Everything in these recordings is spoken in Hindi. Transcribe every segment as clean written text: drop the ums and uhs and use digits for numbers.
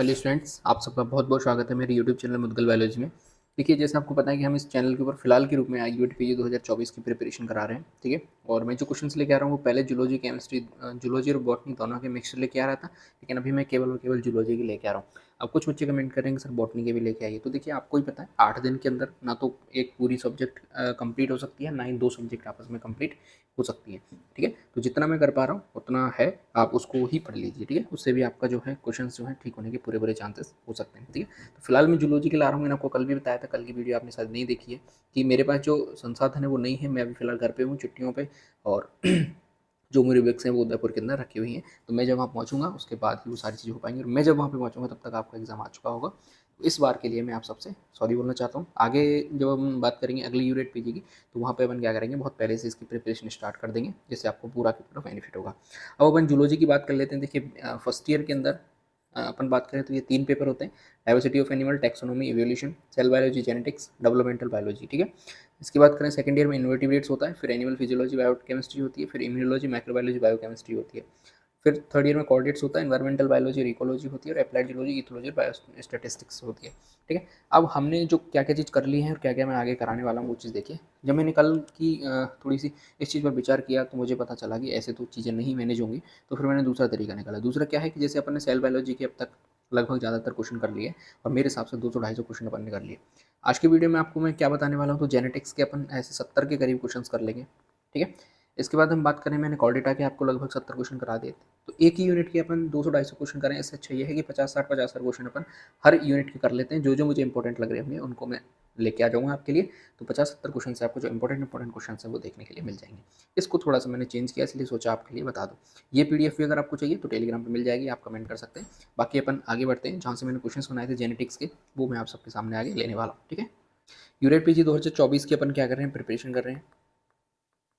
हेलो स्टूडेंट्स, आप सबका बहुत बहुत स्वागत है मेरे यूट्यूब चैनल मुदगल बायोलॉजी में। देखिए, जैसे आपको पता है कि हम इस चैनल के ऊपर फिलहाल के रूप में IUT PG 2024 की प्रिपरेशन करा रहे हैं। ठीक है, और मैं जो क्वेश्चंस लेके आ रहा हूँ वो पहले जूलॉजी केमिस्ट्री जूलॉजी और बॉटनी दोनों के मिक्सचर लेके आ रहा था, लेकिन अभी मैं केवल और केवल जूलॉजी की लेके आ रहा हूँ। अब कुछ बच्चे कमेंट करेंगे सर बॉटनी के भी लेके आइए, तो देखिए आपको ही पता है 8 दिन के अंदर ना तो एक पूरी सब्जेक्ट कंप्लीट हो सकती है, ना ही 2 सब्जेक्ट आपस में कंप्लीट हो सकती है। ठीक है, तो जितना मैं कर पा रहा हूँ उतना है, आप उसको ही पढ़ लीजिए। ठीक है, उससे भी आपका जो है क्वेश्चन जो है ठीक होने के पूरे पूरे चांसेस हो सकते हैं। ठीक है, तो फिलहाल मैं जूलॉजी के ला रहा हूँ। मैंने आपको कल भी बताया था, कल की वीडियो आपने शायद नहीं देखी है, कि मेरे पास जो संसाधन है वो नहीं है। मैं अभी फिलहाल घर पे हूँ छुट्टियों पे, और जो मेरी बुक्स हैं वो उदयपुर के अंदर रखी हुई हैं। तो मैं जब वहाँ पहुँचूँगा उसके बाद ही वो सारी चीज़ें हो पाएंगी, और मैं जब वहाँ पे पहुँचूँगा तब तक आपका एग्ज़ाम आ चुका होगा। तो इस बार के लिए मैं आप सबसे सॉरी बोलना चाहता हूँ। आगे जब हम बात करेंगे अगली यूनिट पीजी की, तो वहाँ पे अपन क्या करेंगे, बहुत पहले से इसकी प्रिपरेशन स्टार्ट कर देंगे, जिससे आपको पूरा का पूरा बेनिफिट होगा। अब अपन जूलॉजी की बात कर लेते हैं। देखिए, फर्स्ट ईयर के अंदर अपन बात करें तो ये 3 पेपर होते हैं: diversity of animal, taxonomy, evolution, cell biology, genetics, developmental biology. ठीक है, इसकी बात करें सेकंड ईयर में इन्वर्टिब्रेट्स होता है, फिर एनिमल फिजियोलॉजी बायोकेमिस्ट्री होती है, फिर इम्यूनोलॉजी, माइक्रोबायोलॉजी, बायोकेमिस्ट्री होती है। फिर थर्ड ईयर में कोऑर्डिनेट्स होता है, एनवायरमेंटल बायोलॉजी, इकोलॉजी होती है, और applied geology, ethology, bio statistics होती है। ठीक है, अब हमने जो क्या क्या चीज़ कर ली है और क्या क्या मैं आगे कराने वाला हूँ वो चीज़ देखिए। जब मैंने कल की थोड़ी सी इस चीज़ पर विचार किया तो मुझे पता चला कि ऐसे तो चीज़ें नहीं मैनेज होंगी। तो फिर मैंने दूसरा तरीका निकाला। दूसरा क्या है कि जैसे अपन ने सेल बायोलॉजी के अब तक लगभग ज़्यादातर क्वेश्चन कर लिए, और मेरे हिसाब से 200-250 क्वेश्चन अपन ने कर लिए। आज की वीडियो में आपको मैं क्या बताने वाला हूँ, तो जेनेटिक्स के अपन ऐसे 70 के करीब क्वेश्चन कर लेंगे। ठीक है, इसके बाद हम बात करें, मैंने कॉर्डेटा के आपको लगभग 70 क्वेश्चन करा दिए थे। तो एक ही यूनिट के अपन 200-250 क्वेश्चन करें, इससे अच्छा ये है कि 50-60 क्वेश्चन अपन हर यूनिट के कर लेते हैं। जो जो मुझे इंपॉर्टेंट लग रहे होंगे उनको मैं लेके आ जाऊँगा आपके लिए। तो 50-70 क्वेश्चन से आपको जो इंपॉर्टेंट क्वेश्चन है वो देखने के लिए मिल जाएंगे। इसको थोड़ा सा मैंने चेंज किया, इसलिए सोचा आपके लिए बता दूँ। ये PDF भी अगर आपको चाहिए तो टेलीग्राम पर मिल जाएगी, आप कमेंट कर सकते हैं। बाकी अपन आगे बढ़ते हैं, जहाँ से मैंने क्वेश्चन बनाए थे जेनेटिक्स के, वो मैं आप सबके सामने आगे लेने वाला हूँ। ठीक है, यूनिट PG 2024 की अपन क्या कर रहे हैं, प्रिपरेशन कर रहे हैं।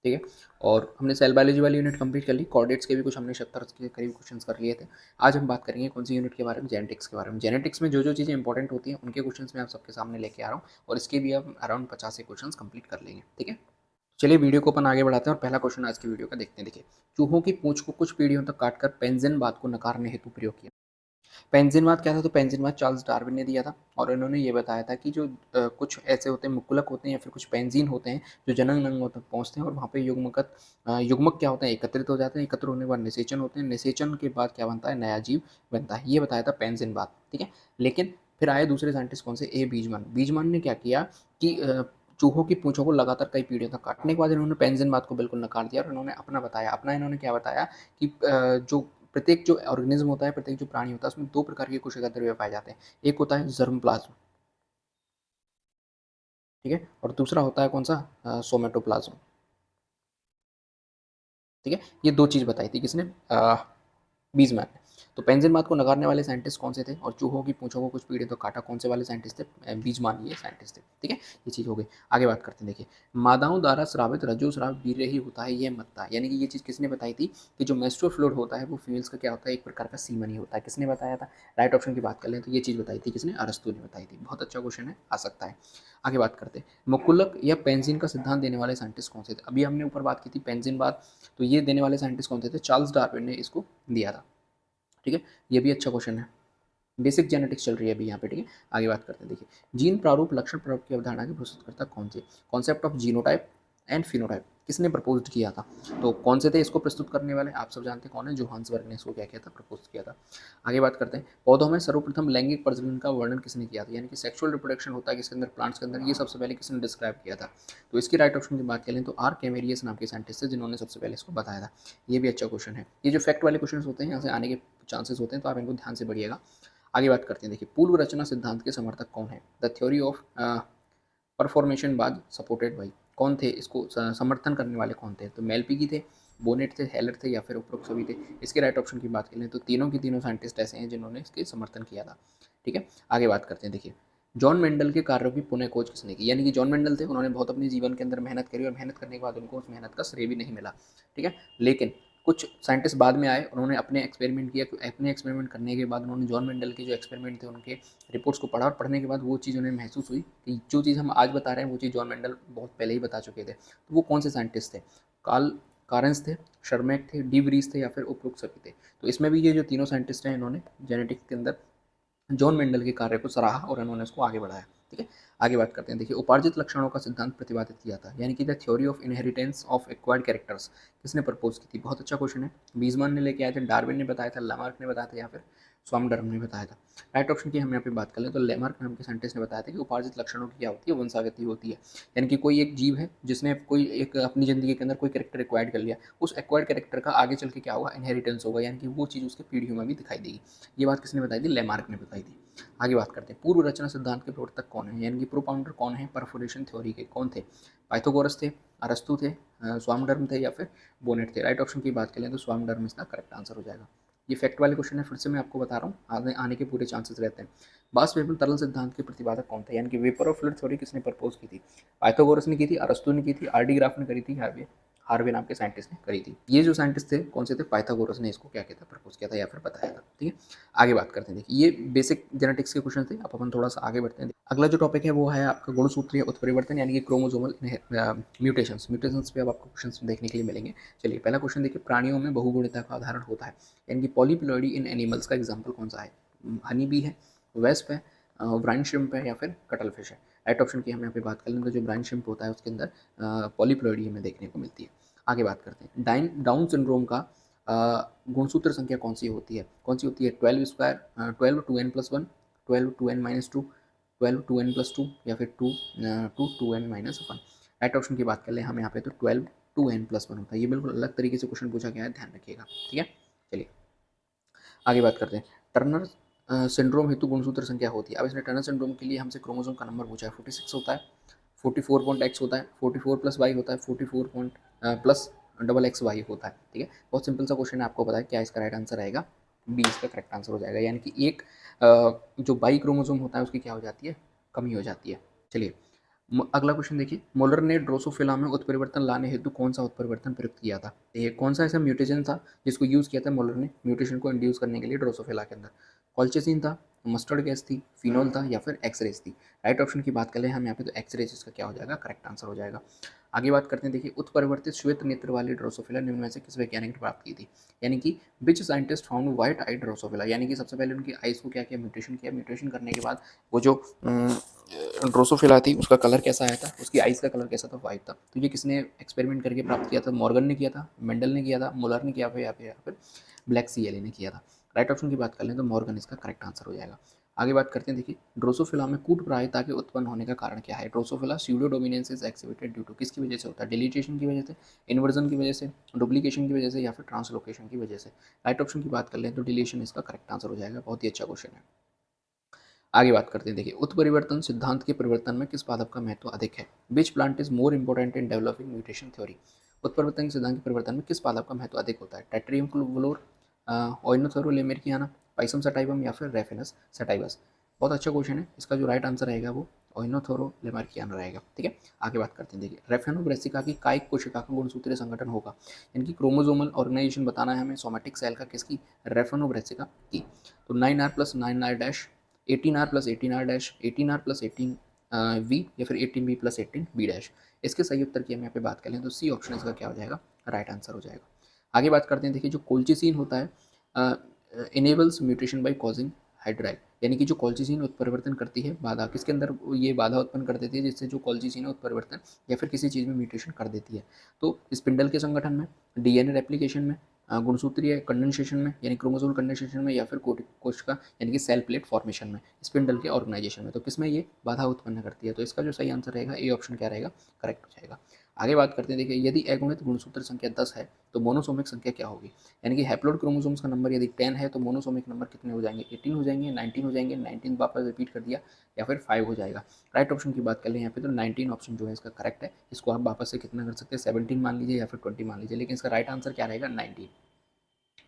ठीक है, और हमने सेल बायोलॉजी वाली यूनिट कंप्लीट कर ली। कोऑर्डिनेट्स के भी कुछ हमने 70 के करीब क्वेश्चंस कर लिए थे। आज हम बात करेंगे कौन सी यूनिट के बारे में, जेनेटिक्स के बारे में। जेनेटिक्स में जो जो चीज़ें इंपॉर्टेंट होती हैं उनके क्वेश्चंस मैं आप सबके सामने लेके आ रहा हूँ, और इसके भी हम अराउंड 50 से क्वेश्चंस कंप्लीट कर लेंगे। ठीक है, चलिए वीडियो को अपन आगे बढ़ाते हैं, और पहला क्वेश्चन आज की वीडियो का देखते हैं। देखिए, चूहों की पूंछ को कुछ पीढ़ियों तक काटकर पेंजिन बात को नकारने हेतु प्रयोग किया। पेंजिनवाद क्या था, तो पेंजिनवाद चार्ल्स डार्विन ने दिया था, और इन्होंने ये बताया था कि जो कुछ ऐसे होते हैं, मुक्कुलक होते हैं या फिर कुछ पेंजिन होते हैं जो जनन अंगों तक पहुंचते हैं, और वहाँ पे युग्मक क्या होते हैं, एकत्रित हो जाते हैं। एकत्र होने के बाद निषेचन होते हैं, निषेचन के बाद क्या बनता है, नया जीव बनता है। ये बताया था पेंजिनवाद। ठीक है, लेकिन फिर आए दूसरे साइंटिस्ट कौन से, बीजमैन। बीजमैन ने क्या किया कि चूहों की पूंछों को लगातार कई पीढ़ियों तक काटने के बाद इन्होंने पेंजिनवाद को बिल्कुल नकार दिया, और इन्होंने अपना बताया। अपना इन्होंने क्या बताया कि जो प्रत्येक जो ऑर्गेनिज्म होता है, प्रत्येक जो प्राणी होता है, उसमें 2 प्रकार के कोशिका द्रव्य पाए जाते हैं। एक होता है जर्म प्लाज्म, ठीक है, और दूसरा होता है कौन सा, सोमेटोप्लाज्म। ठीक है, ये 2 चीज़ बताई थी किसने, बीजमैन ने। तो पेंजिनवाद को नकारने वाले साइंटिस्ट कौन से थे, और चूहों की पूंछों को कुछ पीढ़ियों तक काटा कौन से वाले साइंटिस्ट थे, बीजमैन ये साइंटिस्ट थे। ठीक है, ये चीज़ हो गई। आगे बात करते हैं। देखिए, मादाओं द्वारा स्रावित रजोस्राव वीर्य ही होता है, ये मत था। यानी कि ये चीज़ किसने बताई थी कि जो मेंस्ट्रुअल फ्लूइड होता है वो फीमेल्स का क्या होता है, एक प्रकार का सीमन ही होता है। किसने बताया था, राइट ऑप्शन की बात कर लें तो ये चीज़ बताई थी किसने, अरस्तु ने बताई थी। बहुत अच्छा क्वेश्चन है, आ सकता है। आगे बात करते हैं, मकुलक या पेंजिन का सिद्धांत देने वाले साइंटिस्ट कौन से थे। अभी हमने ऊपर बात की थी पेंजिनवाद, तो ये देने वाले साइंटिस्ट कौन से थे, चार्ल्स डार्विन ने इसको दिया था। ठीक है, ये भी अच्छा क्वेश्चन है। बेसिक जेनेटिक्स चल रही है अभी यहाँ पे। ठीक है, आगे बात करते हैं। देखिए, जीन प्रारूप लक्षण प्रारूप की अवधारणा के प्रस्तुतकर्ता कौन थे, concept of genotype and phenotype किसने प्रपोज किया था। तो कौन से थे इसको प्रस्तुत करने वाले, आप सब जानते हैं कौन है, जोहान्सबर्ग ने इसको क्या किया था, प्रपोज किया था। आगे बात करते हैं, पौधों में सर्वप्रथम लैंगिक प्रजनन का वर्णन किसने किया था, यानी कि सेक्सुअल रिप्रोडक्शन होता है किसके अंदर, प्लांट्स के अंदर, ये सबसे पहले किसने डिस्क्राइब किया था। तो इसकी राइट ऑप्शन की बात करें तो आर कैमेरियस नाम के साइंटिस्ट थे जिन्होंने सबसे पहले इसको बताया था। ये भी अच्छा क्वेश्चन है। ये जो फैक्ट वाले क्वेश्चन होते हैं यहाँ से आने के चांसेस होते हैं, तो आप इनको ध्यान से बढ़िएगा। आगे बात करते हैं। देखिए, पूर्व रचना सिद्धांत के समर्थक कौन है, द थ्योरी ऑफ परफॉर्मेशन बाज सपोर्टेड बाई, कौन थे, इसको समर्थन करने वाले कौन थे, तो मेलपीगी थे, बोनेट थे, हेलर थे, या फिर उपरोक्त सभी थे। इसके राइट ऑप्शन की बात करें तो तीनों के तीनों साइंटिस्ट ऐसे हैं जिन्होंने इसके समर्थन किया था। ठीक है, आगे बात करते हैं। देखिए, जॉन मेंडल के कार्यों की पुनः खोज किसने की, यानी कि जॉन मेंडल थे, उन्होंने बहुत अपने जीवन के अंदर मेहनत करी, और मेहनत करने के बाद उनको उस मेहनत का श्रेय भी नहीं मिला। ठीक है, लेकिन कुछ साइंटिस्ट बाद में आए, उन्होंने अपने एक्सपेरिमेंट किया। अपने एक्सपेरिमेंट करने के बाद उन्होंने जॉन मेंडल के जो एक्सपेरिमेंट थे उनके रिपोर्ट्स को पढ़ा, और पढ़ने के बाद वो चीज़ उन्हें महसूस हुई कि जो चीज़ हम आज बता रहे हैं वो चीज़ जॉन मेंडल बहुत पहले ही बता चुके थे। तो वो कौन से साइंटिस्ट थे, कार्ल कारंस थे, शर्मैक थे, डी वरीज थे, या फिर उपरोक्त सभी थे। तो इसमें भी ये जो तीनों साइंटिस्ट हैं इन्होंने जेनेटिक्स के अंदर जॉन मेंडल के कार्य को सराहा और उन्होंने उसको आगे बढ़ाया। ठीक है, आगे बात करते हैं। देखिए, उपार्जित लक्षणों का सिद्धांत प्रतिपादित किया था, यानी कि the theory of inheritance of acquired characters किसने प्रपोज की थी? बहुत अच्छा क्वेश्चन है। बीजमैन ने लेके आए थे, डार्विन ने बताया था, लामार्क ने बताया था, या फिर स्वामडर्म ने बताया था। राइट ऑप्शन की हम यहाँ पे बात करें तो लेमार्क नाम के साइंटिस्ट ने बताया था कि उपार्जित लक्षणों की क्या होती है, वंशागति होती है। यानी कि कोई एक जीव है जिसने कोई एक अपनी ज़िंदगी के अंदर कोई कैरेक्टर एक्वायर्ड कर लिया, उस एक्वायर्ड कैरेक्टर का आगे चल के क्या होगा, इनहेरिटेंस होगा, यानी कि वो चीज़ उसके पीढ़ियों में भी दिखाई देगी। ये बात किसने बताई थी? लेमार्क ने बताई थी। आगे बात करते हैं, पूर्व रचना सिद्धांत के प्रवर्तक कौन है, यानी कि प्रोपाउंडर कौन है परफोरेशन थ्योरी के? कौन थे? पाइथागोरस थे, अरस्तु थे, स्वामडर्म थे, या फिर बोनेट थे? राइट ऑप्शन की बात करें तो स्वामडर्म इसका करेक्ट आंसर हो जाएगा। ये फैक्ट वाले क्वेश्चन है, फिर से मैं आपको बता रहा हूँ, आने के पूरे चांसेस रहते हैं। बाष्प एवं तरल सिद्धांत के प्रतिपादक कौन थे, यानी कि वेपर ऑफ फ्लूइड थ्योरी किसने प्रपोज की थी? पाइथागोरस ने की थी, अरस्तु ने की थी, आर डी ग्राफ ने करी थी, हार्वे हार्वे नाम के साइंटिस्ट ने करी थी। ये जो साइंटिस्ट थे कौन से थे? पाइथागोरस ने इसको क्या किया था, प्रपोज किया था या फिर बताया था। ठीक है, आगे बात करते हैं। देखिए, ये बेसिक जेनेटिक्स के क्वेश्चन थे। अब अपन थोड़ा सा आगे बढ़ते हैं। अगला जो टॉपिक है वो है आपका गुणसूत्रीय उत्परिवर्तन, यानी कि क्रोमोसोमल म्यूटेशंस। म्यूटेशंस पे अब आपको क्वेश्चन देखने के लिए मिलेंगे। चलिए, पहला क्वेश्चन देखिए, प्राणियों में बहुगुणिता का उदाहरण होता है, यानी कि पॉलीप्लॉइडी इन एनिमल्स का एग्जाम्पल कौन सा है? हनी बी है, वेस्प है, ब्राइन श्रिम्प है, या फिर कटल फिश है? राइट ऑप्शन की हम यहाँ पे बात कर लें तो जो ब्राइन श्रिम्प होता है उसके अंदर पॉलीप्लॉइडी हमें देखने को मिलती है। आगे बात करते हैं, डाउन सिंड्रोम का गुणसूत्र संख्या कौन सी होती है? कौन सी होती है? 12 स्क्वायर, 12 2n+1, 12 2n-2, 12 2n+2, या फिर 2 2n-1? राइट ऑप्शन की बात कर ले हम यहाँ पे तो 12 2n+1 होता है। ये बिल्कुल अलग तरीके से क्वेश्चन पूछा गया है, ध्यान रखिएगा। ठीक है, चलिए आगे बात करते हैं। टर्नर सिंड्रोम हेतु गुणसूत्र संख्या होती है। अब इसने टर्नर सिंड्रोम के लिए हमसे क्रोमोसोम का नंबर पूछा है। 46 होता है, 44.x होता है, 44+y होता है, 44 प्लस डबल एक्स वाई होता है। ठीक है, बहुत सिंपल सा क्वेश्चन है, आपको पता है क्या इसका राइट आंसर आएगा? बी इसका करेक्ट आंसर हो जाएगा, यानी कि एक जो बाई क्रोमोसोम होता है उसकी क्या हो जाती है, कमी हो जाती है। चलिए, अगला क्वेश्चन देखिए, मोलर ने ड्रोसोफिला में उत्परिवर्तन लाने हेतु कौन सा उत्परिवर्तन प्रयुक्त किया था? ये कौन सा ऐसा म्यूटेशन था जिसको यूज़ किया था मोलर ने म्यूटेशन को इंड्यूस करने के लिए ड्रोसोफिला के अंदर? कॉल्चिसिन था, मस्टर्ड गैस थी, फिनोल था, या फिर एक्सरेज थी? राइट ऑप्शन की बात करें हम यहाँ पे तो एक्सरेज इसका क्या हो जाएगा, करेक्ट आंसर हो जाएगा। आगे बात करते हैं। देखिए, उत्परिवर्तित श्वेत नेत्र वाली ड्रोसोफिला निम्न में से किस वैज्ञानिक ने प्राप्त की थी? यानी कि which scientist found white I Drosophila, यानी कि सबसे पहले उनकी आइस को क्या किया, म्यूटेशन किया। म्यूटेशन करने के बाद वो जो ड्रोसोफिला थी उसका कलर कैसा आया था, उसकी आइस का कलर कैसा था, वाइट था। तो ये किसने एक्सपेरिमेंट करके प्राप्त किया था? मॉर्गन ने किया था, मेंडल ने किया था, मुलर ने किया था, या फिर ब्लैक सी एल ने किया था? राइट ऑप्शन की बात कर लें तो मॉर्गन इसका करेक्ट आंसर हो जाएगा। आगे बात करते हैं। देखिए, ड्रोसोफिला में कूटप्रायता के उत्पन्न होने का कारण क्या है? Drosophila pseudo dominance is exhibited due to, किसकी वजह से होता है? डिलीटेशन की वजह से, इन्वर्जन की वजह से, डुप्लीकेशन की वजह से, या फिर ट्रांसलोकेशन की वजह से? राइट ऑप्शन की बात कर लें तो डिलीशन इसका करेक्ट आंसर हो जाएगा। बहुत ही अच्छा क्वेश्चन है। आगे बात करते हैं। देखिए, उत्परिवर्तन सिद्धांत के परिवर्तन में किस पादप का महत्व अधिक है? Which plant is more important in developing mutation theory? उत्परिवर्तन सिद्धांत के परिवर्तन में किस पादप का महत्व अधिक होता है? टेट्रियम क्लोरोल, ओइनोथोरो लेमेरिकियाना, पाइसम सटाइवम, या फिर रेफिनस सटाइवस? बहुत अच्छा क्वेश्चन है, इसका जो राइट आंसर रहेगा वो ओइनोथोरो लेमार्कियाना रहेगा। ठीक है, आगे बात करते हैं। देखिए, रेफेनोब्रेसिका की कायिक कोशिका का गुणसूत्रीय संगठन होगा, यानी कि क्रोमोजोमल ऑर्गेनाइजेशन बताना है हमें सोमेटिक सेल का, किसकी? रेफेनोब्रेसिका की। तो 9r+9r dash, 18r+18r dash, 18r+18 we, या फिर 18b+18b डैश? इसके सही उत्तर की हम यहाँ पे बात करें तो सी ऑप्शन इसका क्या हो जाएगा, राइट आंसर हो जाएगा। आगे बात करते हैं। देखिए, जो कोल्चिसिन होता है enables mutation by causing hydride, यानी कि जो कॉल्चिसिन उत्परिवर्तन करती है बाधा, किसके अंदर ये बाधा उत्पन्न कर देती है जिससे जो कॉल्चिसिन है उत्परिवर्तन या फिर किसी चीज़ में म्यूटेशन कर देती है? तो स्पिंडल के संगठन में, डीएनए रेप्लिकेशन में, गुणसूत्रीय कंडेंसेशन में यानी क्रोमोसोम कंडेंसेशन में, या फिर कोशिका यानी कि सेल प्लेट फॉर्मेशन में, स्पिंडल के ऑर्गेनाइजेशन में? तो किसमें ये बाधा उत्पन्न करती है? तो इसका जो सही आंसर रहेगा ए ऑप्शन क्या रहेगा, करेक्ट हो जाएगा। आगे बात करते हैं। देखिए, यदि अगुणित गुणसूत्र संख्या 10 है तो मोनोसोमिक संख्या क्या होगी? यानी कि हैप्लोइड क्रोमोसोम्स का नंबर यदि 10 है तो मोनोसोमिक नंबर कितने हो जाएंगे? 18 हो जाएंगे, 19 हो जाएंगे, 19 वापस रिपीट कर दिया, या फिर 5 हो जाएगा? राइट ऑप्शन की बात कर लें यहाँ पे तो 19 ऑप्शन जो है इसका करेक्ट है। इसको आप वापस से कितना कर सकते हैं, 17 मान लीजिए या फिर 20 मान लीजिए, लेकिन इसका राइट आंसर क्या रहेगा, 19।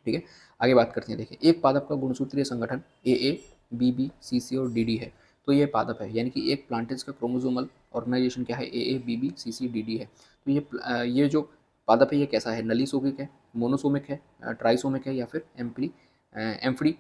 ठीक है, आगे बात करते हैं। देखिए, एक पादप का गुणसूत्रीय संगठन ए बी बी सी सी और डी डी है, तो ये पादप है, यानी कि एक प्लांटेज का क्रोमोसोमल ऑर्गेनाइजेशन क्या है, A B B C C D D है। तो ये जो पादप है ये कैसा है? नलीसोमिक है, मोनोसोमिक है, ट्राइसोमिक है, या फिर एम्फी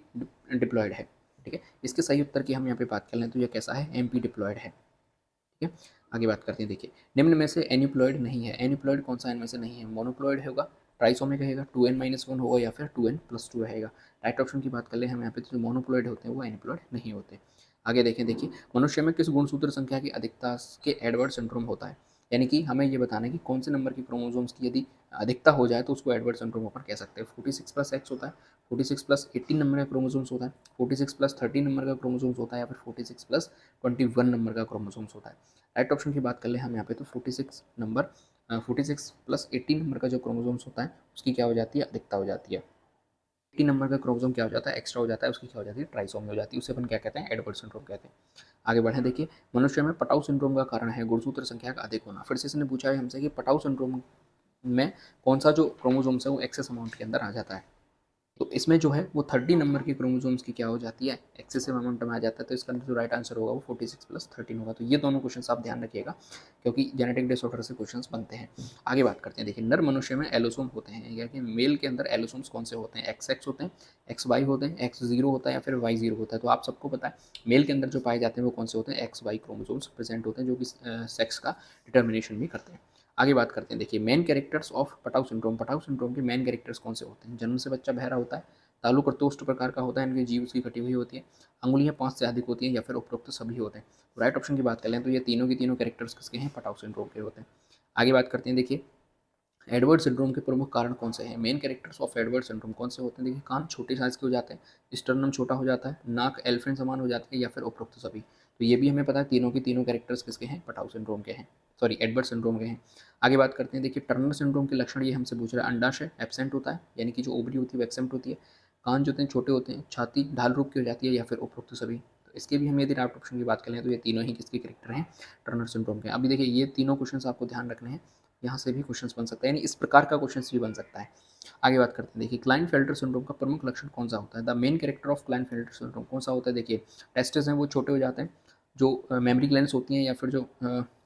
डिप्लॉयड है? ठीक है, इसके सही उत्तर की हम यहाँ पे बात कर लें तो ये कैसा है, एम्पी डिप्लॉयड है। ठीक है, आगे बात करते हैं। देखिए, निम्न में से एन्यूप्लॉइड नहीं है, एन्यूप्लॉइड कौन सा इनमें से नहीं है? मोनोप्लॉइड होगा, ट्राइसोमिक रहेगा, 2n-1 होगा, या फिर 2n+2 रहेगा? राइट ऑप्शन की बात कर ले हम यहाँ पे, तो जो मोनोप्लॉइड होते हैं वो एनिप्लॉइड नहीं होते। आगे देखें, देखिए मनुष्य में किस गुणसूत्र संख्या की अधिकता के एडवर्ड सिंड्रोम होता है, यानी कि हमें ये बताना है कि कौन से नंबर की क्रोमोसोम्स की यदि अधिकता हो जाए तो उसको एडवर्ड सिंड्रोम अपन कह सकते हैं। 46+X होता है, 46+18 नंबर का क्रोमोसोम्स होता है, 46+13 नंबर का क्रोमोसोम्स होता है, या फिर 46+21 नंबर का क्रोमोसोम्स होता है। राइट ऑप्शन की बात कर ले हम यहाँ पे, तो 46+18 नंबर का जो क्रोमोसोम्स होता है उसकी क्या हो जाती है, अधिकता हो जाती है। 18 नंबर का क्रोमोसोम क्या हो जाता है, एक्स्ट्रा हो जाता है, उसकी क्या हो जाती है, ट्राइसोमी हो जाती है, उसे अपन क्या कहते हैं, एडवर्ड सिंड्रोम कहते हैं। आगे बढ़े, देखिए मनुष्य में पटाउ सिंड्रोम का कारण है गुणसूत्र संख्या का अधिक होना। फिर से इसने पूछा है हमसे कि पटाउ सिंड्रोम में कौन सा जो क्रोमोसोम्स है वो एक्सेस अमाउंट के अंदर आ जाता है। तो इसमें जो है वो 30 नंबर की क्रोमोसोम्स की क्या हो जाती है, एक्सेसिव अमाउंट में आ जाता है। तो इसका जो राइट आंसर होगा वो 46+13 होगा। तो ये दोनों क्वेश्चन आप ध्यान रखिएगा, क्योंकि जेनेटिक डिसऑर्डर से क्वेश्चन बनते हैं। आगे बात करते हैं, देखिए नर मनुष्य में एलोसोम होते हैं, या कि मेल के अंदर एलोसोम्स कौन से होते हैं, XX होते हैं, XY होते हैं, X0 होता है, या फिर Y0 होता है। तो आप सबको पता है मेल के अंदर जो पाए जाते हैं वो कौन से होते हैं, XY क्रोमोसोम्स प्रेजेंट होते हैं, जो कि सेक्स का डिटर्मिनेशन भी करते हैं। आगे बात करते हैं, देखिए main characters of Patau syndrome. Patau syndrome के मेन कैरेक्टर्स कौन से होते हैं, जन्म से बच्चा बहरा होता है, तालु प्रतोष्ठ प्रकार का होता है, इनकी जीव उसकी कटी हुई होती है, अंगुलियां 5 से अधिक होती हैं, या फिर उपरोक्त सभी होते हैं। तो राइट ऑप्शन की बात कर लें तो ये तीनों की तीनों कैरेक्टर्स किसके हैं, पटाउ सिंड्रोम के होते हैं। आगे बात करते हैं, देखिए एडवर्ड सिंड्रोम के प्रमुख कारण कौन से हैं, main characters of Edward syndrome कौन से होते हैं। देखिए कान छोटे साइज के हो जाते हैं, स्टर्नम छोटा हो जाता है, नाक एलिफेंट समान हो जाती है, या फिर उपरोक्त सभी। तो ये भी हमें पता है तीनों की तीनों कैरेक्टर्स किसके हैं, पटाउ सिंड्रोम के हैं, सॉरी एडवर्ड सिंड्रोम के हैं। आगे बात करते हैं, देखिए टर्नर सिंड्रोम के लक्षण ये हमसे पूछ रहा है, अंडाशय एब्सेंट होता है, यानी कि जो ओवरी होती है वो एब्सेंट होती है, कान जो होते हैं छोटे होते हैं, छाती ढाल रूप की हो जाती है, या फिर उपरोक्त सभी। तो इसके भी हम यदि राइट ऑप्शन की बात करें तो ये तीनों ही किसके कैरेक्टर हैं, टर्नर सिंड्रोम के। अभी देखिए ये तीनों क्वेश्चन आपको ध्यान रखने हैं, यहाँ से भी क्वेश्चंस बन सकता है, यानी इस प्रकार का क्वेश्चंस भी बन सकता है। आगे बात करते हैं, देखिए क्लाइनफेल्टर सिंड्रोम का प्रमुख लक्षण कौन सा होता है, the main character of Klinefelter syndrome कौन सा होता है। देखिए टेस्टिस हैं वो छोटे हो जाते हैं, जो मेमोरी ग्लैंड्स होती हैं या फिर जो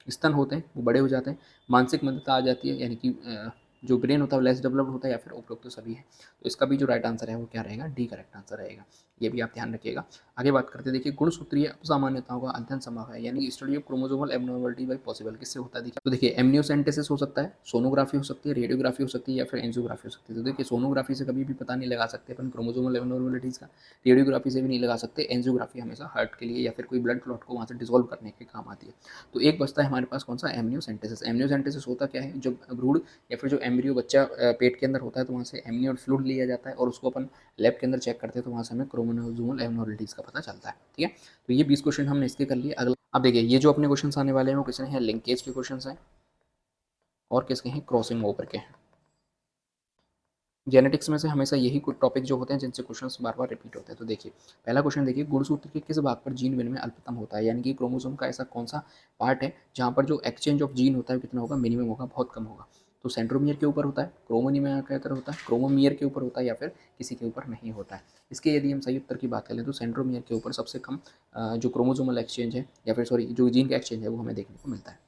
स्तन होते हैं वो बड़े हो जाते हैं, मानसिक मंदता आ जाती है, यानी कि जो ब्रेन होता है वो लेस डेवलप्ड होता है, या फिर उपरोक्त तो सभी है। तो इसका भी जो राइट आंसर है वो क्या रहेगा, डी करेक्ट आंसर रहेगा। ये भी आप ध्यान रखिएगा। आगे बात करते हैं, देखिए गुणसूत्रीय असामान्यताओं का अध्ययन संभव है, यानी study of chromosomal abnormality by possible किससे होता है। देखिए तो देखिए एमनियोसेंटेसिस हो सकता है, सोनोग्राफी हो सकती है, रेडियोग्राफी हो सकती है, या फिर एंजियोग्राफी हो सकती है। तो देखिए सोनोग्राफी से कभी भी पता नहीं लगा सकते अपन क्रोमोसोमल एबनॉर्मलिटीज़ का, रेडियोग्राफी से भी नहीं लगा सकते, एंजियोग्राफी हमेशा हार्ट के लिए या फिर कोई ब्लड क्लॉट को वहाँ से डिसॉल्व करने के काम आती है। तो एक बचता है हमारे पास कौन सा, एमनियोसेंटेसिस। एमनियोसेंटेसिस होता क्या है, जब भ्रूण या फिर जो एम्ब्रियो बच्चा पेट के अंदर होता है तो वहाँ से एमनियो फ्लूइड लिया जाता है, और उसको अपन लैब के अंदर चेक करते हैं, तो वहाँ से हमें क्रोमोसोमल एबनॉर्मलिटीज़ का पता चलता है। ठीक है, तो ये 20 क्वेश्चन हमने इसके कर लिए। अगला अब देखिए ये जो अपने क्वेश्चन आने वाले हैं वो किसने हैं, लिंकेज के क्वेश्चन हैं, और किसके हैं, क्रॉसिंग ओवर के हैं। जेनेटिक्स में से हमेशा यही कुछ टॉपिक जो होते हैं जिनसे क्वेश्चंस बार बार रिपीट होते हैं। तो देखिए पहला क्वेश्चन, देखिए गुणसूत्र के किस भाग पर जीन विनिमय अल्पतम होता है, यानी कि क्रोमोसोम का ऐसा कौन सा पार्ट है जहाँ पर जो एक्सचेंज ऑफ जीन होता है कितना होगा, मिनिमम होगा, बहुत कम होगा। तो सेंट्रोमियर के ऊपर होता है, क्रोमोनिमियर के अंदर होता है, क्रोमोमियर के ऊपर होता है, या फिर किसी के ऊपर नहीं होता है। इसके यदि हम सही उत्तर की बात करें तो सेंट्रोमियर के ऊपर सबसे कम जो क्रोमोसोमल एक्सचेंज है, या फिर सॉरी जो जीन का एक्सचेंज है वो हमें देखने को मिलता है।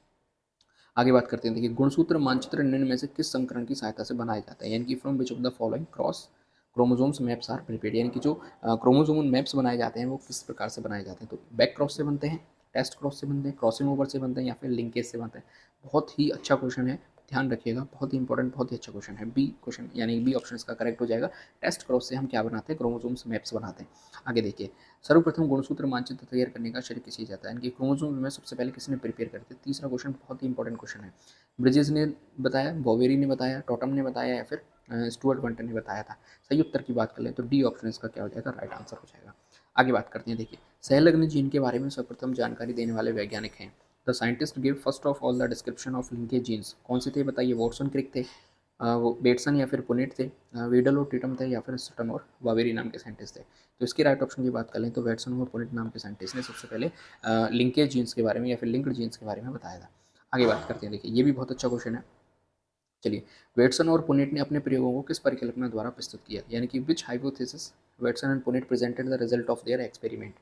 आगे बात करते हैं, देखिए गुणसूत्र मानचित्र निम्न में से किस संकरण की सहायता से बनाया जाता है, यानी कि from which of the following cross chromosomes maps are prepared, यानी कि जो क्रोमोसोम मैप्स बनाए जाते हैं वो किस प्रकार से बनाए जाते हैं। तो बैक क्रॉस से बनते हैं, टेस्ट क्रॉस से बनते हैं, क्रॉसिंग ओवर से बनते हैं, या फिर लिंकेज से बनते हैं। बहुत ही अच्छा क्वेश्चन है, ध्यान रखिएगा, बहुत ही इंपॉर्टेंट, बहुत ही अच्छा क्वेश्चन है। बी क्वेश्चन यानी बी ऑप्शन इसका करेक्ट हो जाएगा। टेस्ट क्रॉस से हम क्या बनाते हैं, क्रोमोसोम्स मैप्स बनाते हैं। आगे देखिए सर्वप्रथम गुणसूत्र मानचित्र तैयार करने का श्रेय किसे जाता है, यानी कि क्रोमोसोम में सबसे पहले किसने प्रिपेयर करते हैं। तीसरा क्वेश्चन बहुत ही इंपॉर्टेंट क्वेश्चन है, ब्रिजेस ने बताया, बॉवेरी ने बताया, टॉटम ने बताया, या फिर स्टुअर्ट बंटन ने बताया था। सही उत्तर की बात कर लें तो डी ऑप्शन इसका क्या हो जाएगा, राइट आंसर हो जाएगा। आगे बात करते हैं, देखिए सहलग्न जीन के बारे में सर्वप्रथम जानकारी देने वाले वैज्ञानिक हैं। The scientist give first of all the description of linkage genes, कौन से थे बताइए, वॉटसन क्रिक थे, वो बेटसन या फिर पुनेट थे, वीडल और टीटम थे, या फिर सटन और वावेरी नाम के साइंटिस्ट थे। तो इसकी राइट ऑप्शन की बात कर लें तो वेटसन और पुनेट नाम के साइंटिस्ट ने सबसे पहले लिंकेज जीन्स के बारे में या फिर लिंक्ड जीन्स के बारे में बताया था। आगे बात करते हैं, देखिए ये भी बहुत अच्छा क्वेश्चन है। चलिए वेटसन और पुनेट ने अपने प्रयोगों को किस परिकल्पना द्वारा प्रस्तुत किया, यानी कि which hypothesis Bateson and Punnett presented the result of their experiment.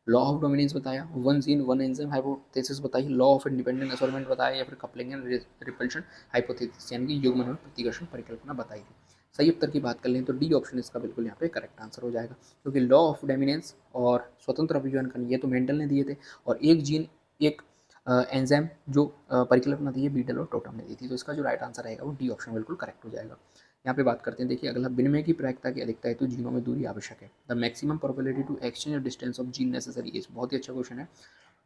Law of dominance बताया, one gene one enzyme hypothesis बताई, लॉ ऑफ इंडिपेंडेंट असॉर्टमेंट बताया, या फिर कपलिंग एंड रिपल्शन हाइपोथेसिस, यानी कि युग्मन और प्रतिकर्षण परिकल्पना बताई थी। सही उत्तर की बात कर लें तो डी ऑप्शन इसका बिल्कुल यहाँ पे करेक्ट आंसर हो जाएगा, क्योंकि लॉ ऑफ डोमिनेंस और स्वतंत्र अभिव्यंजन ये तो मेंडल ने दिए थे, और एक जीन एक एंजाइम जो परिकल्पना दी है बीटल और टोटम ने दी थी। तो इसका जो राइट आंसर रहेगा वो डी ऑप्शन बिल्कुल करेक्ट हो जाएगा। यहाँ पे बात करते हैं, देखिए अगला, विनिमय की प्रायिकता की अधिकता हेतु जीनों में दूरी आवश्यक है। The maximum probability to exchange distance of gene necessary is, बहुत ही अच्छा क्वेश्चन है।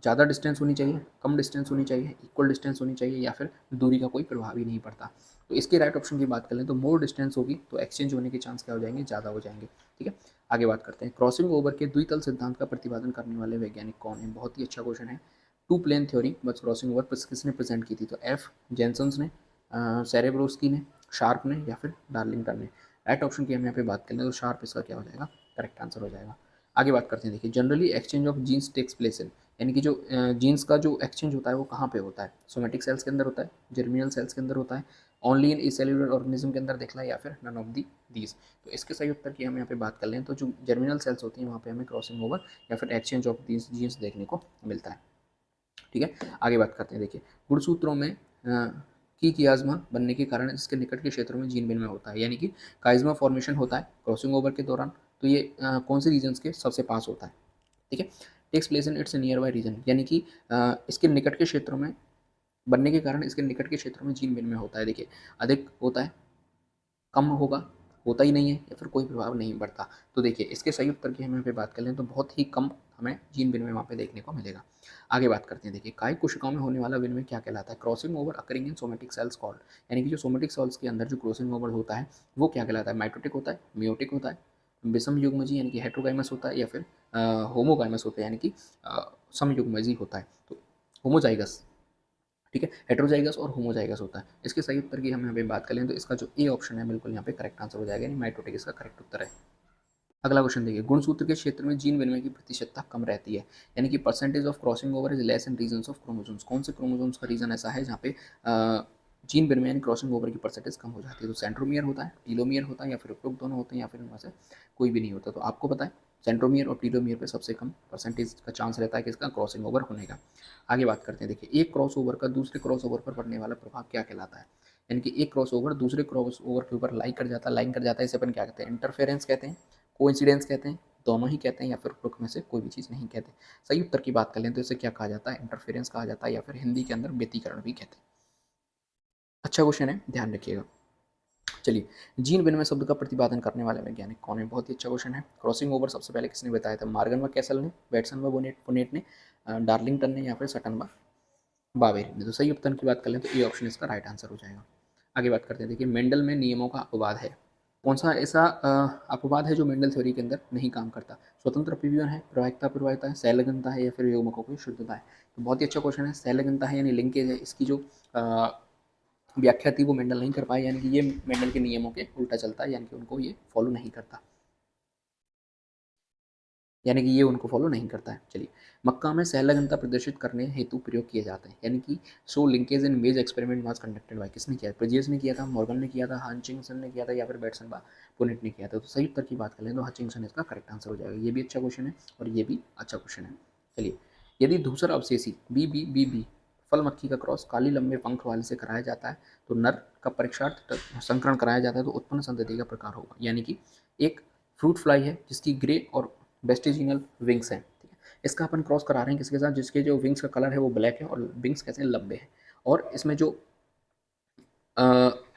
ज़्यादा डिस्टेंस होनी चाहिए, कम डिस्टेंस होनी चाहिए, इक्वल डिस्टेंस होनी चाहिए, या फिर दूरी का कोई प्रभाव ही नहीं पड़ता। तो इसके राइट ऑप्शन की बात करें तो मोर डिस्टेंस होगी तो एक्सचेंज होने के चांस क्या हो जाएंगे, ज़्यादा हो जाएंगे। ठीक है, आगे बात करते हैं, क्रॉसिंग ओवर के द्वितल सिद्धांत का प्रतिपादन करने वाले वैज्ञानिक कौन है। बहुत ही अच्छा क्वेश्चन है। टू प्लेन थ्योरी बस क्रॉसिंग ओवर किसने प्रेजेंट की थी, तो एफ जेनसन्स ने, सेरेब्रोस्की ने, शार्प ने, या फिर डार्लिंगटन ने। राइट ऑप्शन की हम यहाँ पे बात करें तो शार्प इसका क्या हो जाएगा, करेक्ट आंसर हो जाएगा। आगे बात करते हैं, देखिए generally exchange of genes takes place in, यानी कि जो जीन्स का जो एक्सचेंज होता है वो कहाँ पे होता है, सोमेटिक सेल्स के अंदर होता है, जर्मिनल सेल्स के अंदर होता है, ओनली इन सेलुलर ऑर्गेनिज्म के अंदर देखना है, या फिर नन ऑफ दी दीज। तो इसके सही उत्तर की हम यहाँ पे बात कर लें तो जो जर्मिनल सेल्स होती हैं वहाँ पे हमें क्रॉसिंग ओवर या फिर एक्सचेंज ऑफ दीज जीन्स देखने को मिलता है। ठीक है, आगे बात करते हैं, देखिए गुणसूत्रों में की कियाज्मा बनने के कारण इसके निकट के क्षेत्रों में जीन विनिमय होता है, यानी कि काइज्मा फॉर्मेशन होता है क्रॉसिंग ओवर के दौरान। तो ये कौन से रीजन्स के सबसे पास होता है, ठीक है, takes place in its nearby region, यानी कि इसके निकट के क्षेत्रों में बनने के कारण इसके निकट के क्षेत्रों में जीन विनिमय होता है। देखिए अधिक होता है, कम होगा, होता ही नहीं है, या फिर कोई प्रभाव नहीं पड़ता। तो देखिए इसके सही उत्तर की हम यहाँ पे बात कर लें तो बहुत ही कम हमें जीन विनिमय वहाँ पे देखने को मिलेगा। आगे बात करते हैं, देखिए कायिक कोशिकाओं में होने वाला विनिमय क्या कहलाता है, crossing over occurring in somatic cells called, यानी कि जो सोमेटिक सेल्स के अंदर जो क्रॉसिंग ओवर होता है वो क्या कहलाता है, माइटोटिक होता है, मियोटिक होता है, विषम युग्मजी यानी कि हेट्रोगाइमस होता है, या फिर होमोगाइमस होता है यानी कि समयुग्मजी होता है। तो होमोजाइगस, ठीक है, हेट्रोजाइगस और होमोजाइगस होता है। इसके सही उत्तर की हम यहाँ पे बात करें तो इसका जो ए ऑप्शन है बिल्कुल यहाँ पे करेक्ट आंसर हो जाएगा, यानी माइटोटिक इसका करेक्ट उत्तर है। अगला क्वेश्चन देखिए, गुणसूत्र के क्षेत्र में जीन विनिमय की प्रतिशतता कम रहती है, यानी कि percentage of crossing over is less in reasons of chromosomes, कौन से क्रोमोसोम्स का रीजन ऐसा है जहाँ पे जीन विनिमय यानी क्रॉसिंग ओवर की परसेंटेज कम हो जाती है। तो सेंट्रोमियर होता है, टीलोमियर होता है, या फिर उपरोक्त दोनों होते हैं, या फिर इनमें से कोई भी नहीं होता। तो आपको पता है सेंट्रोमियर और टीलोमियर पे सबसे कम परसेंटेज का चांस रहता है कि इसका क्रॉसिंग ओवर होने का। आगे बात करते हैं, देखिए एक क्रॉस ओवर का दूसरे क्रॉस ओवर पर पड़ने वाला प्रभाव क्या कहलाता है, यानी कि एक क्रॉस ओवर दूसरे क्रॉस ओवर के ऊपर लाइन कर जाता है, इसे अपन क्या कहते हैं, इंटरफेरेंस कहते हैं, कोइंसिडेंस कहते हैं, दोनों ही कहते हैं, या फिर उपरोक्त में से कोई भी चीज़ नहीं कहते। सही उत्तर की बात कर लें तो इसे क्या कहा जाता है, इंटरफेरेंस कहा जाता है, या फिर हिंदी के अंदर व्यतिकरण भी कहते हैं। अच्छा क्वेश्चन है, ध्यान रखिएगा। चलिए, जीन विनिमय शब्द का प्रतिपादन करने वाले वैज्ञानिक कौन है, बहुत ही अच्छा क्वेश्चन है। क्रॉसिंग ओवर सबसे पहले किसने बताया था, मार्गन व कैसल ने, बैटसन व पुनेट ने, डार्लिंगटन ने, या फिर सटन व बावेरी ने। तो सही उत्तर की बात कर लें तो ए ऑप्शन इसका राइट आंसर हो जाएगा। आगे बात करते हैं, देखिए मेंडल में नियमों का अपवाद है, कौन सा ऐसा अपवाद है जो मेंडल थ्योरी के अंदर नहीं काम करता, स्वतंत्र अपव्यय है, प्रवाहिकता है, सैलघनता है, या फिर यौगिकों की शुद्धता है। तो बहुत ही अच्छा क्वेश्चन है। सैलघनता है यानी लिंकेज है, इसकी जो व्याख्या थी वो मेंडल नहीं कर पाए, यानी कि ये मेंडल के नियमों के उल्टा चलता है, यानी कि उनको ये फॉलो नहीं करता, यानी कि ये उनको फॉलो नहीं करता है। चलिए, मक्का में सहलगनता प्रदर्शित करने हेतु प्रयोग किए जाते हैं, यानी कि शो लिंकेज इन मेज एक्सपेरिमेंट वाज कंडक्टेड बाय, किसने किया, प्रजियस ने किया था, मॉर्गन ने किया था, हचिंगसन ने किया था, या फिर बैटसन बा पुनेट ने किया था। तो सही उत्तर की बात करें तो हचिंगसन इसका करेक्ट आंसर हो जाएगा। ये भी अच्छा क्वेश्चन है और ये भी अच्छा क्वेश्चन है। चलिए, यदि धूसर अवशेषी बी फल मक्खी का क्रॉस काली लंबे पंख वाले से कराया जाता है तो नर का परीक्षार्थ संकरण कराया जाता है तो उत्पन्न संतति का प्रकार होगा, यानी कि एक फ्रूट फ्लाई है जिसकी ग्रे और वेस्टिजिनल विंग्स हैं, ठीक है, इसका अपन क्रॉस करा रहे हैं किसके साथ, जिसके जो विंग्स का कलर है वो ब्लैक है और विंग्स कैसे हैं, लंबे हैं। और इसमें जो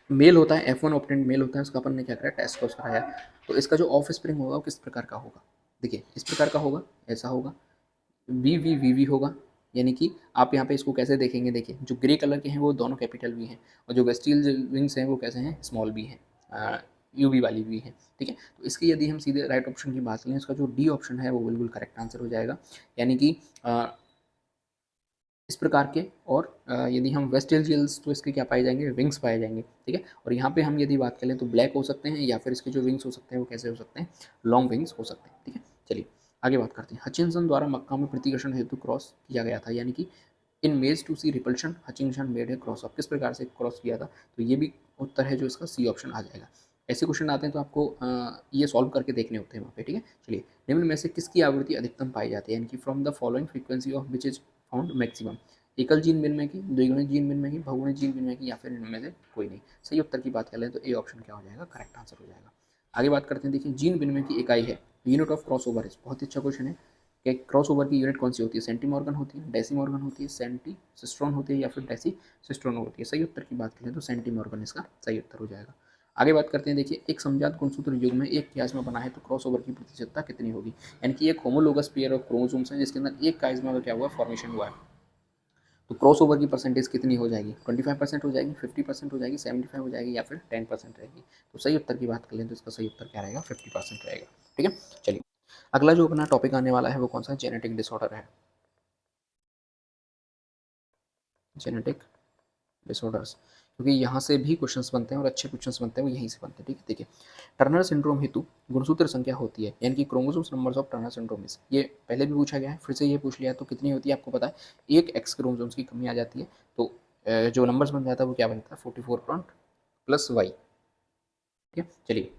मेल होता है, F1 ऑप्टेंट मेल होता है, उसका अपन ने क्या करा, टेस्ट क्रॉस कराया। तो इसका जो ऑफ स्प्रिंग होगा वो किस प्रकार का होगा, देखिए इस प्रकार का होगा, ऐसा होगा, वी होगा, यानी कि आप यहाँ पे इसको कैसे देखेंगे, देखिए जो ग्रे कलर के हैं वो दोनों कैपिटल वी हैं, और जो वेस्टिल विंग्स हैं वो कैसे हैं, स्मॉल वी हैं, यूवी वाली वी है, ठीक है। तो इसकी यदि हम सीधे राइट ऑप्शन की बात करें, इसका जो डी ऑप्शन है वो बिल्कुल करेक्ट आंसर हो जाएगा, यानी कि इस प्रकार के। और यदि हम वेस्टिजियल्स तो इसके क्या पाए जाएंगे, विंग्स पाए जाएंगे, ठीक है। और यहाँ पे हम यदि बात करें तो ब्लैक हो सकते हैं, या फिर इसके जो विंग्स हो सकते हैं वो कैसे हो सकते हैं, लॉन्ग विंग्स हो सकते हैं, ठीक है। चलिए आगे बात करते हैं, हचिंसन द्वारा मक्का में प्रतिकर्षण हेतु क्रॉस किया गया था, यानी कि in maize to see repulsion Hutchinson made है क्रॉस ऑफ, किस प्रकार से क्रॉस किया था, तो ये भी उत्तर है जो इसका सी ऑप्शन आ जाएगा। ऐसे क्वेश्चन आते हैं तो आपको ये सॉल्व करके देखने होते हैं वहाँ पे, ठीक है। चलिए, निम्न में से किसकी आवृत्ति अधिकतम पाई जाती है, यानी कि from the following frequency of which is found maximum, एकल जीन विनिमय की, द्विगुणित जीन विनिमय की, बहुगुणित जीन विनिमय की, या फिर इनमें से कोई नहीं। सही उत्तर की बात कर लें तो ए ऑप्शन क्या हो जाएगा, करेक्ट आंसर हो जाएगा। आगे बात करते हैं, देखिए जीन विनिमय की इकाई है unit of cross over is, बहुत ही अच्छा क्वेश्चन है कि क्रॉस ओवर की यूनिट कौन सी होती है, सेंटीमॉर्गन होती है, डेसीमॉर्गन होती है, सेंटी सिस्ट्रॉन होती है, या फिर डेसी सिस्ट्रॉन होती है। सही उत्तर की बात करें तो सेंटीमॉर्गन इसका सही उत्तर हो जाएगा। आगे बात करते हैं, देखिए एक समजात गुणसूत्र युग्म में एक कियास्मा बना है तो क्रॉसओवर की प्रतिशतता कितनी होगी, यानी कि एक होमोलोगस पेयर ऑफ क्रोमोसोम्स है जिसके अंदर एक कियास्मा का क्या हुआ, फॉर्मेशन हुआ है, तो क्रॉस ओवर की परसेंटेज कितनी हो जाएगी, 25% हो जाएगी, 50% हो जाएगी, 75 हो जाएगी या फिर 10% रहेगी। तो सही उत्तर की बात कर लें तो इसका सही उत्तर क्या रहेगा, 50% रहेगा। ठीक है, चलिए अगला जो अपना टॉपिक आने वाला है वो कौन सा, जेनेटिक डिसऑर्डर है, जेनेटिक डिसऑर्डर्स, क्योंकि यहाँ से भी क्वेश्चंस बनते हैं और अच्छे क्वेश्चंस बनते हैं वो यहीं से बनते हैं। ठीक है, देखिए टर्नर सिंड्रोम हेतु गुणसूत्र संख्या होती है, यानी कि chromosomes numbers of Turner syndrome, ये पहले भी पूछा गया है, फिर से ये पूछ लिया, तो कितनी होती है आपको पता है, एक एक्स क्रोमोसोम्स की कमी आ जाती है, तो जो नंबर्स बन जाता है वो क्या बनता है, 44 प्लस वाई। ठीक है, चलिए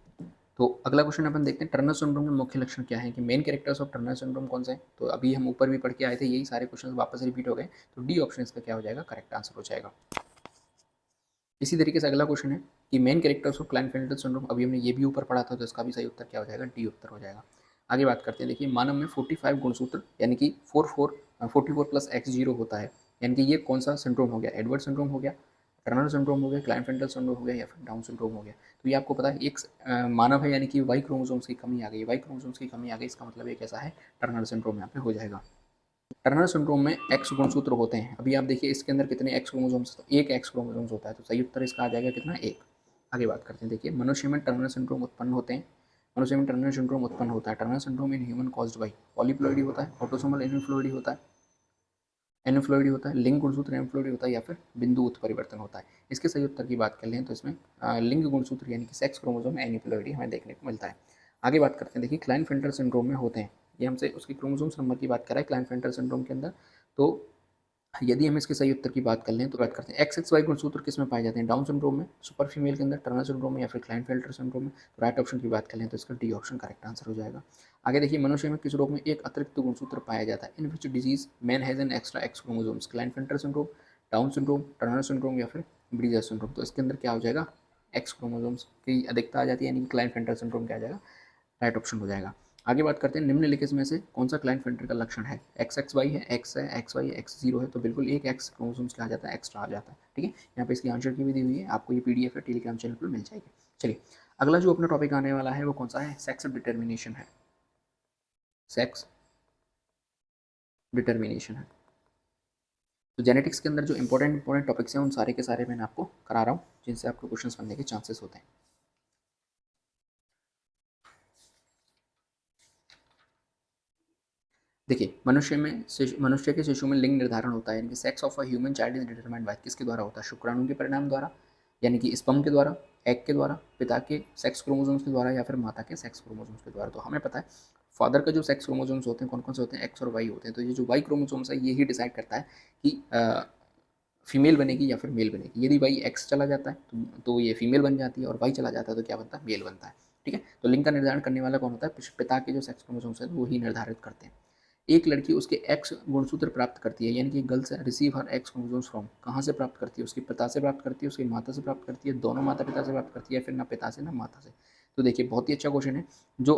तो अगला क्वेश्चन अपन देखते हैं, टर्नर सिंड्रोम के मुख्य लक्षण क्या है, कि main characters of Turner syndrome कौन से हैं, तो अभी हम ऊपर भी पढ़ के आए थे, यही सारे क्वेश्चन वापस रिपीट हो गए, तो डी ऑप्शन इसका क्या हो जाएगा, करेक्ट आंसर हो जाएगा। इसी तरीके से अगला क्वेश्चन है कि main characters of Klinefelter syndrome, अभी हमने ये भी ऊपर पढ़ा था, तो इसका भी सही उत्तर क्या हो जाएगा, डी उत्तर हो जाएगा। आगे बात करते हैं, देखिए मानव में 45 गुणसूत्र यानी कि 44 प्लस एक्स जीरो होता है, यानी कि ये कौन सा सिंड्रोम हो गया, एडवर्ड सिंड्रोम हो गया, टर्नर सिंड्रोम हो गया, क्लाइनफेल्टर सिंड्रोम हो गया या फिर डाउन सिंड्रोम हो गया। तो ये आपको पता है एक मानव है, यानी कि वाई क्रोमोसोम्स की कमी आ गई, वाई क्रोमोसोम्स की कमी आ गई, इसका मतलब ये कैसा है, टर्नर सिंड्रोम यहाँ पे हो जाएगा। टर्नर सिंड्रोम में एक्स गुणसूत्र होते हैं, अभी आप देखिए इसके अंदर कितने एक्स क्रोमोसोम्स, तो एक एक्स क्रोमोसोम्स होता है, तो सही उत्तर इसका आ जाएगा कितना, एक। आगे बात करते हैं, देखिए मनुष्य में टर्नर सिंड्रोम उत्पन्न होते हैं, मनुष्य में टर्नर सिंड्रोम उत्पन्न होता है, Turner syndrome in human caused by polyploidy होता है, ऑटोसोमल एनिप्लॉइडी होता है, एनिप्लॉइडी होता है, लिंग गुणसूत्र एनिप्लॉइडी होता है या फिर बिंदु उत्परिवर्तन होता है। इसके सही उत्तर की बात कर लें तो इसमें लिंग गुणसूत्र यानी कि सेक्स क्रोमोसोम एनिप्लॉइडी हमें देखने को मिलता है। आगे बात करते हैं, देखिए क्लाइनफेल्टर सिंड्रोम में होते हैं, ये हमसे उसकी क्रोमोसोम्स नंबर की बात कर रहा है क्लाइनफेल्टर सिंड्रोम के अंदर, तो यदि हम इसके सही उत्तर की बात कर लें तो बात करते हैं एक्स एक्स वाई गुणसूत्र किस में पाए जाते हैं, डाउन सिंड्रोम में, सुपर फीमेल के अंदर, टर्नर सिंड्रोम में या फिर क्लाइनफेल्टर सिंड्रोम में, तो राइट ऑप्शन की बात कर लें तो इसका डी ऑप्शन करेक्ट आंसर हो जाएगा। आगे देखिए मनुष्य में किस रोग में एक अतिरिक्त गुणसूत्र पाया जाता है, in which disease man has an extra X chromosomes, Klinefelter syndrome, Down syndrome, Turner syndrome या फिर ब्रीजर सिंड्रोम, तो इसके अंदर क्या हो जाएगा, एक्स क्रोमोसोम्स की अधिकता आ जाती है, यानी कि क्लाइनफेल्टर सिंड्रोम क्या आ जाएगा, राइट ऑप्शन हो जाएगा। आगे बात करते हैं, निम्नलिखित में से कौन सा क्लाइनफेल्टर का लक्षण है, एक्स एक्स वाई है, एक्स है, एक्स वाई है, एक्स जीरो है, तो बिल्कुल एक एक्स क्रोमोसोम्स क्या आ जाता है, एक्स्ट्रा आ जाता है। ठीक है, यहाँ पे इसकी आंसर की भी दी हुई है, आपको ये पीडीएफ है टेलीग्राम चैनल पर मिल जाएगी। चलिए अगला जो अपना टॉपिक आने वाला है वो कौन सा है, सेक्स डिटर्मिनेशन है, सेक्स डिटर्मिनेशन है। तो जेनेटिक्स के अंदर जो इंपॉर्टेंट टॉपिक्स हैं उन सारे के सारे मैं आपको करा रहा हूँ, जिनसे आपको क्वेश्चंस बनने के चांसेस होते हैं। देखिए मनुष्य के शिशु में लिंग निर्धारण होता है, यानी कि sex of a human child is determined by, किसके द्वारा होता है, शुक्राणु के परिणाम द्वारा, यानी कि स्पर्म के द्वारा, एग के द्वारा, पिता के सेक्स क्रोमोसोम्स के द्वारा या फिर माता के सेक्स क्रोमोसोम्स के द्वारा। तो हमें पता है फादर का जो सेक्स क्रोमोसोम्स होते हैं कौन कौन से होते हैं, एक्स और वाई होते हैं, तो ये जो वाई क्रोमोसोम्स है ये ही डिसाइड करता है कि फीमेल बनेगी या फिर मेल बनेगी। यदि वाई एक्स चला जाता है तो ये फीमेल बन जाती है, और वाई चला जाता है तो क्या बनता है, मेल बनता है। ठीक है, तो लिंग का निर्धारण करने वाला कौन होता है, पिता के जो सेक्स क्रोमोसोम्स है वो ही निर्धारित करते हैं। एक लड़की उसके एक्स गुणसूत्र प्राप्त करती है, यानी कि girls receive her x chromosomes from, कहाँ से प्राप्त करती है, उसके पिता से प्राप्त करती है, उसकी माता से प्राप्त करती है, दोनों माता पिता से प्राप्त करती है, फिर ना पिता से ना माता से। तो देखिए बहुत ही अच्छा क्वेश्चन है, जो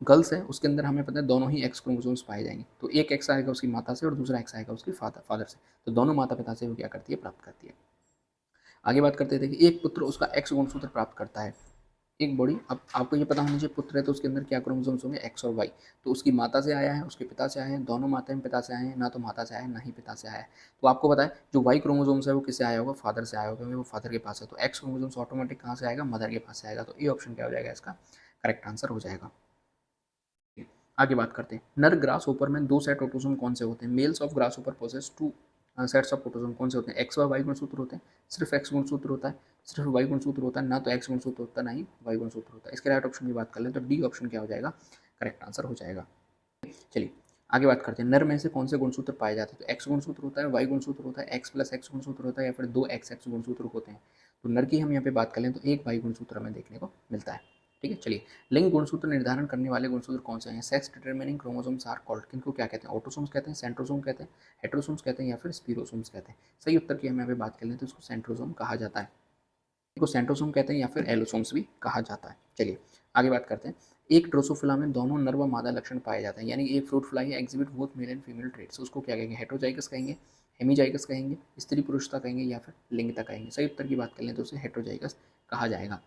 गर्ल्स है उसके अंदर हमें पता है दोनों ही एक्स क्रोमोसोम्स पाए जाएंगे, तो एक एक्स आएगा उसकी माता से और दूसरा एक्स आएगा उसके फादर से, तो दोनों माता पिता से वो क्या करती है, प्राप्त करती है। आगे बात करते थे कि एक पुत्र उसका एक्स गुणसूत्र प्राप्त करता है, एक बॉडी, अब आपको ये पता होना चाहिए पुत्र है तो उसके अंदर क्या क्रोमोसोम्स होंगे, एक्स और वाई, तो उसकी माता से आया है, उसके पिता से आया है, दोनों माता पिता से आए हैं, ना तो माता से आया है ना ही पिता से आया है। तो आपको पता है जो वाई क्रोमोसोम्स है वो किससे आया होगा, फादर से आया होगा, क्योंकि वो फादर के पास है, तो एक्स क्रोमोसोम्स ऑटोमेटिक कहाँ से आएगा, मदर के पास से आएगा, तो ये ऑप्शन क्या हो जाएगा, इसका करेक्ट आंसर हो जाएगा। आगे बात करते हैं, नर ग्रास ऊपर में दो सेट ऑटोसोम कौन से होते हैं, males of grasshopper possess two sets of autosome कौन से होते हैं, एक्स और वाई गुणसूत्र होते हैं, सिर्फ एक्स गुणसूत्र होता है, सिर्फ वाई गुणसूत्र होता है, ना तो एक्स गुणसूत्र होता है ना ही वाई गुणसूत्र होता है। इसके राइट ऑप्शन की बात कर लें तो डी ऑप्शन क्या हो जाएगा, करेक्ट आंसर हो जाएगा। चलिए आगे बात करते हैं, नर में से कौन से गुणसूत्र पाए जाते हैं, तो एक्स गुणसूत्र होता है, वाई गुणसूत्र होता है, एक्स प्लस एक्स गुणसूत्र होता है या फिर दो एक्स एक्स गुणसूत्र होते हैं। तो नर की हम यहाँ पे बात कर लें तो एक वाई गुणसूत्र हमें देखने को मिलता है। ठीक है, चलिए लिंग गुणसूत्र निर्धारण करने वाले गुणसूत्र कौन से हैं, sex determining chromosomes are called, किनको क्या कहते हैं, ऑटोसोम्स कहते हैं, सेंट्रोसोम कहते हैं, हेट्रोसोम्स कहते हैं या फिर स्पीरोसोम्स कहते हैं। सही उत्तर की हम यहाँ पे बात कर लें तो इसको सेंट्रोसोम कहा जाता है, को सेंट्रोसोम कहते हैं या फिर एलोसोम्स भी कहा जाता है। चलिए आगे बात करते हैं, एक ड्रोसोफिला में दोनों नर व मादा लक्षण पाए जाते हैं, यानी एक fruit fly exhibit both male and female traits, उसको क्या कहेंगे, हेट्रोजाइगस कहेंगे, हेमीजाइगस कहेंगे, स्त्री पुरुषता कहेंगे या फिर लिंगता कहेंगे। सही उत्तर की बात कर लें तो उसे हेट्रोजाइगस कहा जाएगा।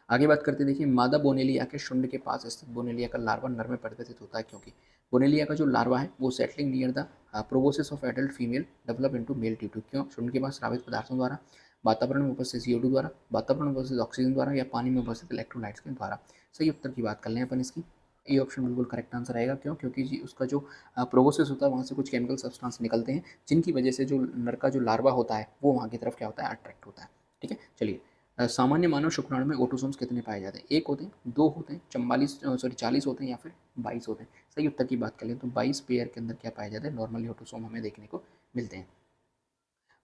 आगे बात करते हैं, देखिए मादा बोनेलिया के शुंड के पास स्थित बोनेलिया का लार्वा नर में परिवर्तित होता है क्योंकि बोनेलिया का जो लार्वा है वो settling near the proboscis of adult female develop into male टिट्यू। क्यों? शुंड के पास स्रावित पदार्थों द्वारा, वातावरण में उपस्थित CO2 द्वारा, वातावरण में उपस्थित ऑक्सीजन द्वारा या पानी में उपस्थित इलेक्ट्रोलाइट्स के द्वारा। सही उत्तर की बात कर लें अपन इसकी, ये ऑप्शन बिल्कुल करेक्ट आंसर आएगा। क्यों? क्योंकि जी उसका जो प्रोसेस होता है वहाँ से कुछ केमिकल सब्सटेंस निकलते हैं जिनकी वजह से जो नर का जो लार्वा होता है वो वहाँ की तरफ क्या होता है, अट्रैक्ट होता है। ठीक है, चलिए सामान्य मानव शुक्राणु में ऑटोसोम्स कितने पाए जाते हैं? 1 होते हैं, 2 होते हैं, 40 होते हैं या फिर 22 होते हैं? सही उत्तर की बात करें तो 22 पेयर के अंदर क्या पाया जाता है, नॉर्मली ऑटोसोम हमें देखने को मिलते हैं।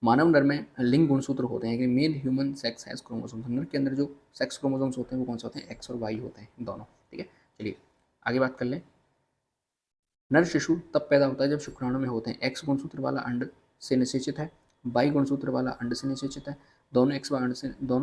मानव नर में लिंग गुणसूत्र होते हैं कि male human sex has chromosomes. नर के अंदर जो सेक्स क्रोमोसोम्स होते हैं वो कौन से होते हैं, X और Y होते हैं दोनों। ठीक है, चलिए आगे बात कर लें। नर शिशु तब पैदा होता है जब शुक्राणु में होते हैं X गुणसूत्र वाला अंड से निषेचित है, Y गुणसूत्र वाला अंड से निषेचित है, दोनों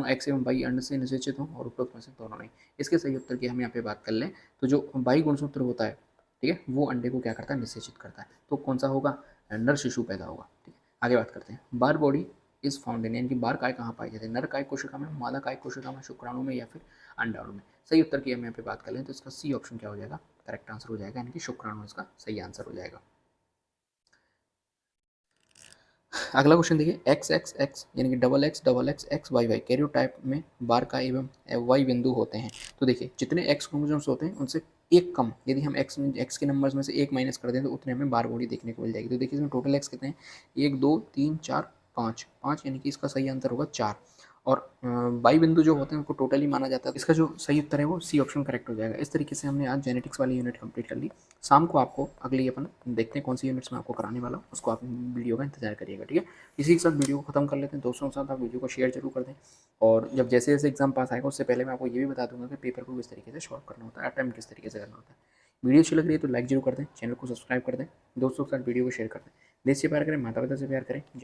X एवं Y अंड से निषेचित हों और उपरोक्त में से दोनों नहीं। इसके सही उत्तर की हम यहाँ पे बात कर लें तो जो Y गुणसूत्र होता है, ठीक है, वो अंडे को क्या करता है, निषेचित करता है। तो कौन सा होगा, नर शिशु पैदा होगा। ठीक है, आगे बात करते हैं। बार बॉडी इज फाउंड इन, यानी कि बार काय कहाँ पाई जाती है, नर काय कोशिका में, मादा काय कोशिका में, शुक्राणु में या फिर अंडाणु में? सही उत्तर की हम यहाँ पे बात कर लें तो इसका सी ऑप्शन क्या हो जाएगा, करेक्ट आंसर हो जाएगा, यानी कि शुक्राणु इसका सही आंसर हो जाएगा। अगला क्वेश्चन देखिए, एक्स एक्स एक्स यानी कि double X X Y Y karyotype में बार का एवं वाई बिंदु होते हैं। तो देखिए जितने एक्स क्रोमोसोम्स होते हैं उनसे एक कम, यदि हम एक्स के नंबर्स में से एक माइनस कर दें तो उतने हमें बार बॉडी देखने को मिल जाएगी। तो देखिए इसमें टोटल एक्स कितने हैं, 1 2 3 4 5 5, यानी कि इसका सही आंसर होगा 4। और बाई बिंदु जो होते हैं उनको टोटली माना जाता है। इसका जो सही उत्तर है वो सी ऑप्शन करेक्ट हो जाएगा। इस तरीके से हमने आज जेनेटिक्स वाली यूनिट कंप्लीट कर ली। शाम को आपको अगली अपन देखते हैं कौन सी यूनिट्स में आपको कराने वाला हूँ, उसको आप वीडियो का इंतजार करिएगा। ठीक है, इसी के साथ वीडियो को खत्म कर लेते हैं। दोस्तों के साथ आप वीडियो को शेयर जरूर कर दें, और जब जैसे जैसे एग्जाम पास आएगा उससे पहले मैं आपको ये भी बता दूंगा कि पेपर को किस तरीके से सॉल्व करना होता है, अटैम्प्ट किस तरीके से करना होता है। वीडियो अच्छी लग रही है तो लाइक जरूर कर दें, चैनल को सब्सक्राइब कर दें, दोस्तों के साथ वीडियो को शेयर कर दें। देश से प्यार करें, माता पिता से प्यार करें।